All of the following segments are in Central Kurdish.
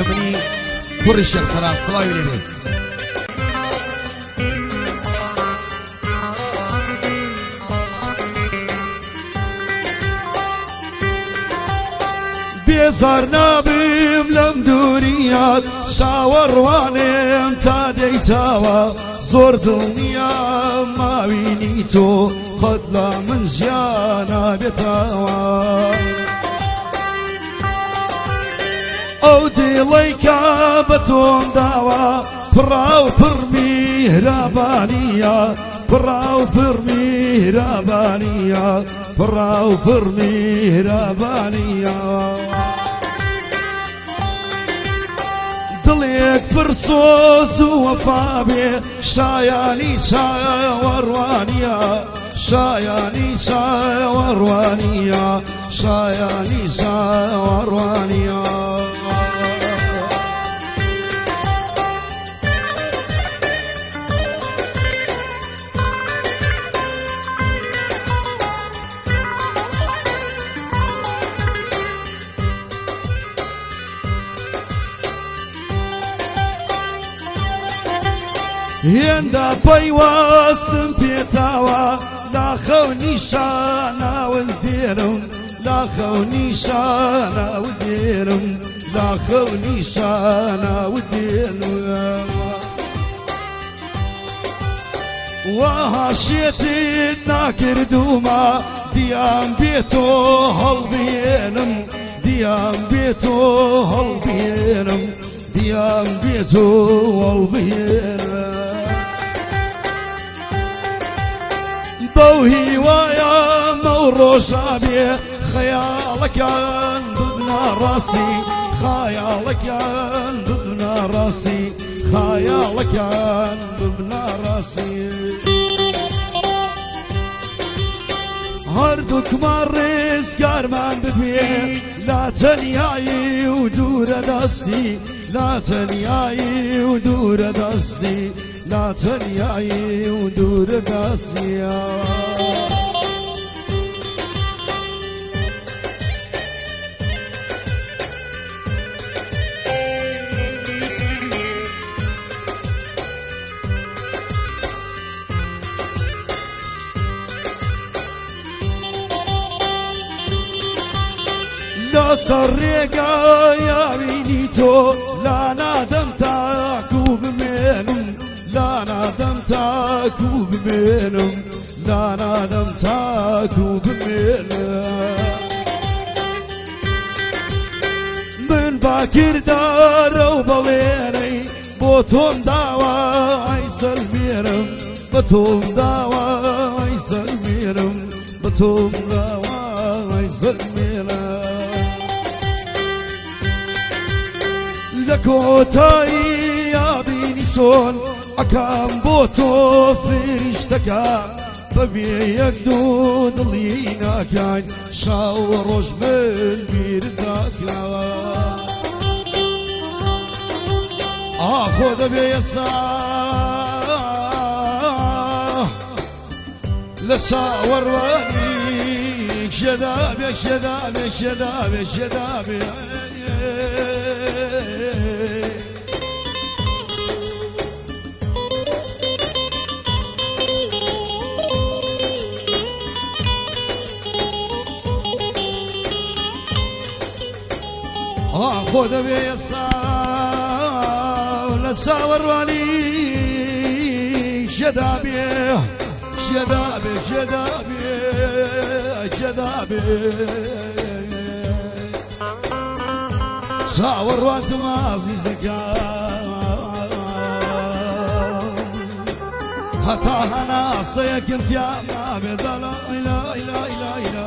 مني كل الشيخ صلاح صلاوي لبي بيزار نابم لم دوريات شاور وانم تادي تاوا زور دنيا ما بينيتو خدلا من جانا بتاوا او ديليكا بتون داوا براو فرمي رابانيا براو فرمي رابانيا براو فرمي رابانيا دليك برصوص وفابي شاياني شاوروانيا شاياني شاوروانيا شاياني شاوروانيا هندا بيواسم بيتاوا لا خوني شانا وديرم لا خوني شانا وديرم لا خوني شانا وديرم وهاشيتي ناكر دوما ديام بيتو هالبينم ديام بيتو هالبينم ديام بيتو هالبينم بوهي ويا موروشا بي خيالك عندنا راسي خيالك عندنا راسي خيالك عندنا راسي هردوك مرس قرمان ببي لا تنياي ودور داسي لا تنياي ودور داسي لا تنياي ودور داسيا لا سرقا يا بينيتو لا نادم تاكو بمنم لا نادم تاكو بمنم لا نادم تاكو بمنم من باكر دار وبليني بوتون داوا عيسى الميرم بوتون داوا عيسى الميرم بوتون داوا عيسى الميرم لكوتاي يا بيني شون أكام بوتو فريشتكا ببيك دود اللينا كاين شاوروش بالبيرداكا خذ بيسا لتصاور وانيك شدابي شدابي شدابي شدابي خذ بيسا لتصاور وانيك شدابي شدابي شدابي شدابي صاور وانت مازي زكاة حتى انا صيك انت يا ما بدا لا اله الا اله الا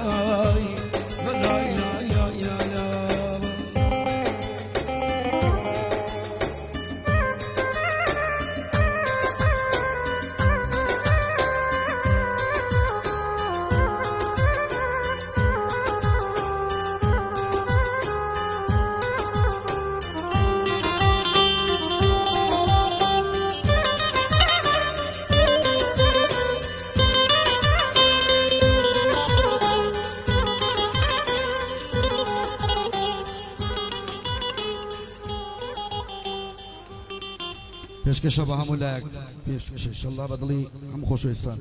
پێشکەشە بە هەموو لایەک پێشکەشە ئینشەڵڵا بەدڵی هەموو خۆشەویستان